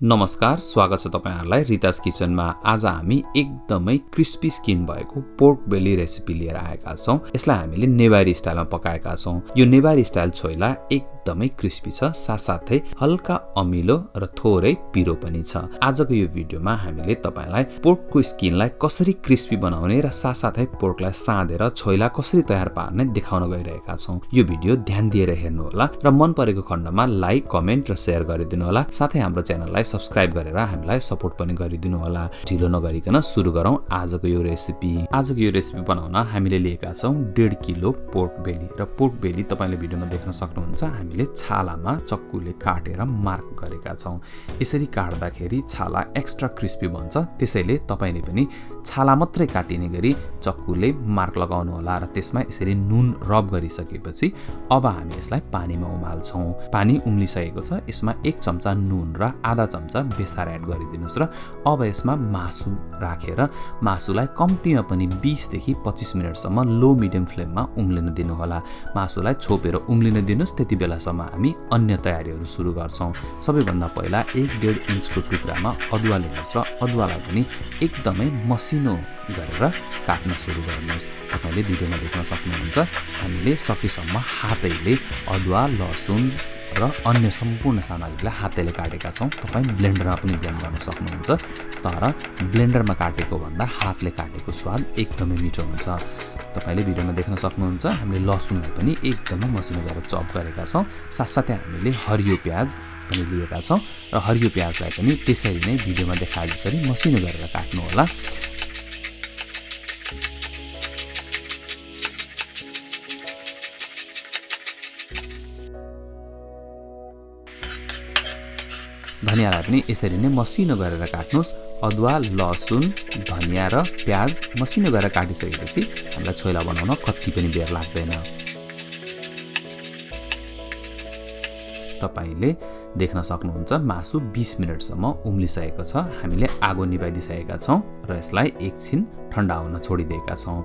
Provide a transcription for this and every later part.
नमस्कार, स्वागत छ तपाईहरुलाई रितास किचनमा। आज हामी एकदमै क्रिस्पी स्किन भएको पोर्क बेली रेसिपी लिएर आएका छौं। यसलाई हामीले नेवारी स्टाइलमा पकाएका छौं। यो नेवारी स्टाइल छोइला एकदमै क्रिस्पी छ, साथसाथै हल्का अमिलो र थोरै पिरो पनि छ। आजको यो भिडियोमा हामीले तपाईलाई पोर्कको स्किनलाई कसरी क्रिस्पी बनाउने र साथसाथै पोर्कलाई साँधेर छोइला कसरी तयार पार्ने देखाउन गइरहेका छौं। यो भिडियो ध्यान दिएर हेर्नु होला र मन परेको खण्डमा लाइक, कमेन्ट र शेयर गरिदिनु होला। साथै हाम्रो च्यानललाई सब्स्क्राइब गरेर हामीलाई सपोर्ट पनि गरिदिनु होला। ढिलो नगरिकन सुरु गरौँ आजको यो रेसिपी। आजको यो रेसिपी बनाउन हामीले लिएका छौं 1.5 किलो पोर्क बेली। र पोर्क बेली तपाईले भिडियोमा देख्न सक्नुहुन्छ। हामीले छालामा चक्कुले काटेर मार्क गरेका छौं। यसरी काट्दाखेरि छाला एक्स्ट्रा क्रिस्पी बन्छ। त्यसैले तपाईले पनि छाला मात्रै काटिने गरी चक्कुले मार्क लगाउनु होला र त्यसमा यसरी नुन रब गरिसकेपछि अब हामी यसलाई पानीमा उमाल्छौं। पानी उम्लिसकेको छ। यसमा 1 चम्चा नुन र आधा चम्चा बेसार एड गरिदिनुस् र अब यसमा मासु राखेर मासुलाई कम्तीमा पनि 20 देखि 25 मिनेटसम्म लो मिडियम फ्लेममा उम्लिन दिनु होला। मासुलाई छोपेर उम्लिन दिनुस्। त्यति बेलासम्म हामी अन्य तयारीहरू सुरु गर्छौं। सबैभन्दा पहिला 1.5 इन्चको टुक्रामा अदुवा लिनुस् र अदुवालाई पनि एकदमै मसिनो गरेर काट्न सुरु गर्नुस्। तपाईले भिडियोमा देख्न सक्नुहुन्छ। हामीले सकेसम्म हातैले अदुवा, लसुन र अन्य सम्पूर्ण सामग्रीलाई हातैले काटेका छौं। तपाई ब्लेन्डरमा पनि ब्लेन्ड गर्न सक्नुहुन्छ, तर ब्लेन्डरमा काटेको भन्दा हातले काटेको स्वाद एकदमै मिठो हुन्छ। तपाईले भिडियोमा देख्न सक्नुहुन्छ। हामीले लसुनलाई पनि एकदमै मसिनो गरेर चप गरेका छौं। साथसाथै हामीले हरियो प्याज पनि लिएका छौं र हरियो प्याजलाई पनि त्यसरी नै भिडियोमा देखाए जसरी मसिनो गरेर काट्नु होला। धनियालाई पनि यसरी नै मसिनो गरेर काट्नुस्। अदुवा, लसुन, धनिया र प्याज मसिनो गरेर काटिसकेपछि हामीलाई छोइला बनाउन कति पनि बेर लाग्दैन। तपाईले देख्न सक्नुहुन्छ मासु 20 मिनेटसम्म उम्लिसकेको छ। हामीले आगो निभाइदिसकेका छौं र यसलाई एकछिन ठण्डा हुन छोडिदिएका छौं।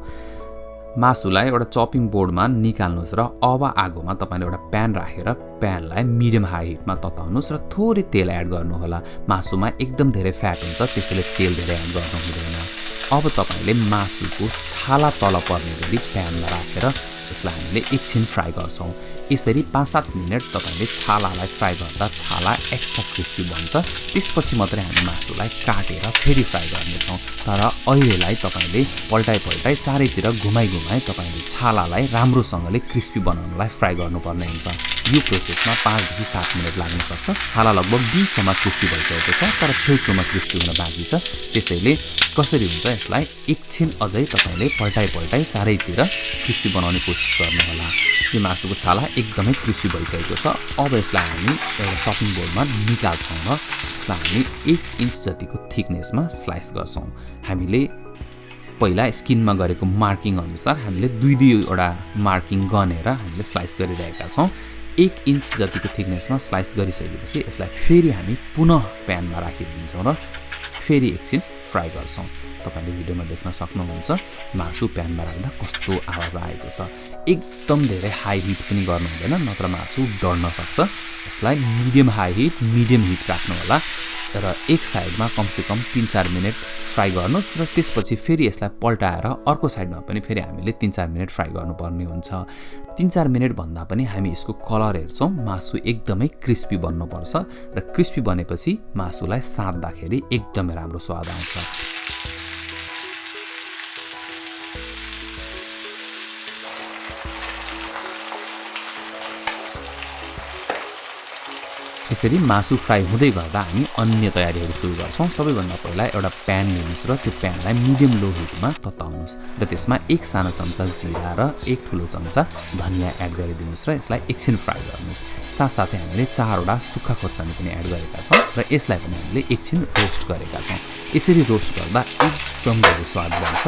मासुलाई एउटा चपिङ बोर्डमा निकाल्नुस् र अब आगोमा तपाईले एउटा प्यान राखेर प्यानलाई मिडियम हाई हिटमा तताउनुस् र थोरै तेल एड गर्नु होला। मासुमा एकदम धेरै फ्याट हुन्छ, त्यसैले तेल धेरै एड गर्नु हुँदैन। अब तपाईले मासुको छाला तल पर्ने गरी प्यानमा राखेर यसलाई हामीले एकछिन फ्राई गर्छौं। यसरी 5-7 मिनेट तपाईले छालालाई फ्राई गर्दा छाला एक्स्ट्रा क्रिस्पी बन्छ। त्यसपछि मात्रै हामी मासुलाई काटेर फेरि फ्राई गर्नेछौं। तर अहिलेलाई तपाईले पल्टाइ चारैतिर घुमाइ तपाईले छालालाई राम्रोसँगले क्रिस्पी बनाउनलाई फ्राई गर्नुपर्ने हुन्छ। यो प्रोसेसमा 5 देखि 7 मिनेट लाग्न सक्छ। छाला लगभग बीचमा क्रिस्पी भइसकेको छ, तर छेउछेउमा क्रिस्पी हुन बाँकी छ। त्यसैले कसरी हुन्छ यसलाई एकछिन अझै तपाईले पल्टाइ चारैतिर क्रिस्पी बनाउने कोसिस गर्नु होला। यो मासुको छाला एकदमै क्रिस्पी भइसकेको छ। अब यसलाई हामी एउटा चपिङ बोर्डमा निकाल्छौं र यसलाई हामी 1 इन्च जतिको थिकनेसमा स्लाइस गर्छौं। हामीले पहिला स्किनमा गरेको मार्किङ अनुसार हामीले 2 वटा मार्किङ गनेर हामीले स्लाइस गरिरहेका छौं। 1 इन्च जतिको थिकनेसमा स्लाइस गरिसकेपछि यसलाई फेरि हामी पुनः प्यानमा राखिदिन्छौं र फेरि एकछिन फ्राई गर्छौं। तपाईले भिडियोमा देख्न सक्नुहुन्छ मासु प्यानमा राख्दा कस्तो आवाज आएको छ। एकदम धेरै हाई हिट पनि गर्नु हुँदैन, नत्र मासु डढ्न सक्छ। यसलाई मिडियम हिट राख्नु होला र एक साइडमा कमसेकम 3-4 मिनेट फ्राई गर्नुस् र त्यसपछि फेरि यसलाई पल्टाएर अर्को साइडमा पनि फेरि हामीले 3-4 मिनेट फ्राई गर्नुपर्ने हुन्छ। 3-4 मिनेट भन्दा पनि हामी यसको कलर हेर्छौं। मासु एकदमै क्रिस्पी बन्नुपर्छ र क्रिस्पी बनेपछि मासुलाई सार्दाखेरि एकदमै राम्रो स्वाद आउँछ। यसरी मासु फ्राई हुँदै गर्दा हामी अन्य तयारीहरू सुरु गर्छौं। सबैभन्दा पहिला एउटा प्यान लिनुस् र त्यो प्यानलाई मिडियम लो हिटमा तताउनुस् र त्यसमा 1 सानो चम्चा जिरा र 1 ठुलो चम्चा धनिया एड गरिदिनुस् र यसलाई एकछिन फ्राई गर्नुस्। साथसाथै हामीले 4 वटा सुक्खा खोर्सानी पनि एड गरेका छौं र यसलाई पनि हामीले एकछिन रोस्ट गरेका छौं। यसरी रोस्ट गर्दा एकदम धेरै स्वाद बन्छ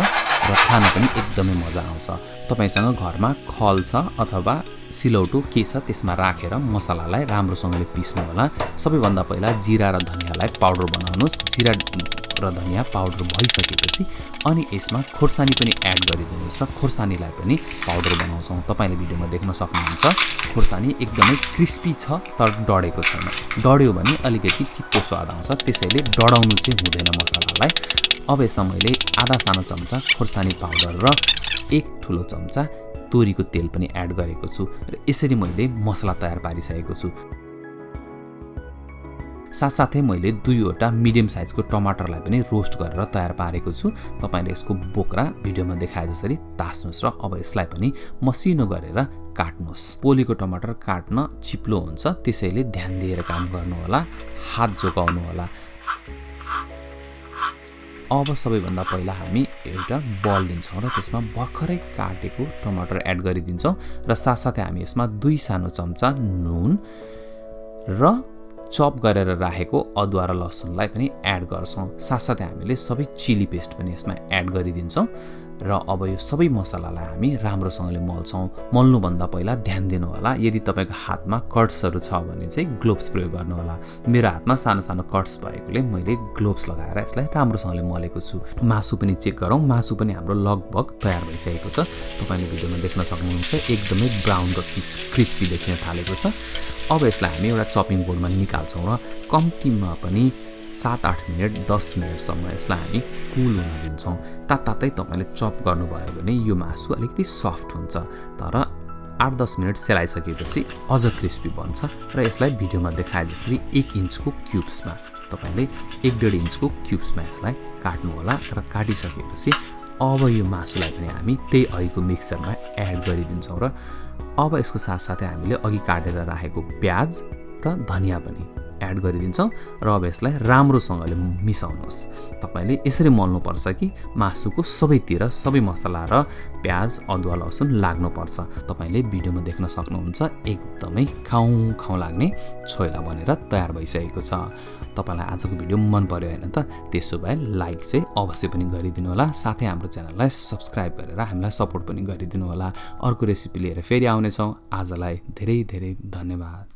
र खान पनि एकदमै मजा आउँछ। तपाईसँग घरमा खल छ अथवा सिलौटो के छ त्यसमा राखेर मसलालाई राम्रोसँगले पिस्नु होला। सबैभन्दा पहिला जिरा र धनियालाई पाउडर बनाउनुस्। जिरा र धनिया पाउडर भइसकेपछि अनि यसमा खोर्सानी पनि एड गरिदिनुहोस् र खोर्सानीलाई पनि पाउडर बनाउँछौँ। तपाईले भिडियोमा देख्न सक्नुहुन्छ खोर्सानी एकदमै क्रिस्पी छ तर डढेको छैन। डढ्यो भने अलिकति तितो स्वाद आउँछ, त्यसैले डढाउनु चाहिँ हुँदैन मसलालाई। अब यसमा मैले आधा सानो चम्चा खोर्सानी पाउडर र 1 ठुलो चम्चा तोरीको तेल पनि एड गरेको छु र यसरी मैले मसला तयार पारिसकेको छु। साथसाथै मैले 2वटा मिडियम साइजको टमाटरलाई पनि रोस्ट गरेर तयार पारेको छु। तपाईले यसको बोक्रा भिडियोमा देखाए जसरी तास्नुस् र अब यसलाई पनि मसिनो गरेर काट्नुस्। पोलेको टमाटर काट्न चिप्लो हुन्छ, त्यसैले ध्यान दिएर काम गर्नु होला, हात जोगाउनु होला। अब सबैभन्दा पहिला हामी एउटा बल लिन्छौँ र त्यसमा भर्खरै काटेको टमाटर एड गरिदिन्छौँ र साथसाथै हामी यसमा 2 सानो चम्चा नुन र चप गरेर राखेको अदुवा र लसुनलाई पनि एड गर्छौँ। साथसाथै हामीले सबै चिली पेस्ट पनि यसमा एड गरिदिन्छौँ र अब यो सबै मसलालाई हामी राम्रोसँगले मल्छौँ। मल्नुभन्दा पहिला ध्यान दिनु होला, यदि तपाईको हातमा कट्सहरू छ भने चाहिँ ग्लोभ्स प्रयोग गर्नु होला। मेरो हातमा सानो सानो कट्स भएकोले मैले ग्लोभ्स लगाएर यसलाई राम्रोसँगले मलेको छु। मासु पनि चेक गरौँ। मासु पनि हाम्रो लगभग तयार भइसकेको छ। तपाईले भिडियोमा देख्न सक्नुहुन्छ एकदमै ब्राउन र क्रिस्पी देखिन थालेको छ। अब यसलाई हामी एउटा चपिङ बोर्डमा निकाल्छौँ र कम्तीमा पनि 7-8 मिनेट 10 मिनेटसम्म यसलाई हामी कुल हुन दिन्छौँ। तातै तपाईले चप गर्नुभयो भने यो मासु अलिकति सफ्ट हुन्छ, तर 8-10 मिनेट सेलाइसकेपछि अझ क्रिस्पी बन्छ र यसलाई भिडियोमा देखाए जसरी 1 इन्चको क्युब्समा तपाईले 1.5 इन्चको क्युब्समा यसलाई काट्नु होला र काटिसकेपछि अब यो मासुलाई पनि हामी त्यही अघिको मिक्सरमा एड गरिदिन्छौँ र अब यसको साथसाथै हामीले अघि काटेर राखेको प्याज र धनिया पनि एड गरिदिन्छौँ र अब यसलाई राम्रोसँगले मिसाउनुहोस्। तपाईले यसरी मल्नुपर्छ कि मासुको सबैतिर सबै मसला र प्याज अदुवा लसुन लाग्नुपर्छ। तपाईले भिडियोमा देख्न सक्नुहुन्छ एकदमै खाउँ लाग्ने छोइला बनेर तयार भइसकेको छ। तपाईलाई आजको भिडियो मन पर्यो हैन त? त्यसो भए लाइक चाहिँ अवश्य पनि गरिदिनु होला, साथै हाम्रो च्यानललाई सब्स्क्राइब गरेर हामीलाई सपोर्ट पनि गरिदिनु होला। अर्को रेसिपी लिएर फेरि आउनेछौँ। आजलाई धेरै धेरै धन्यवाद।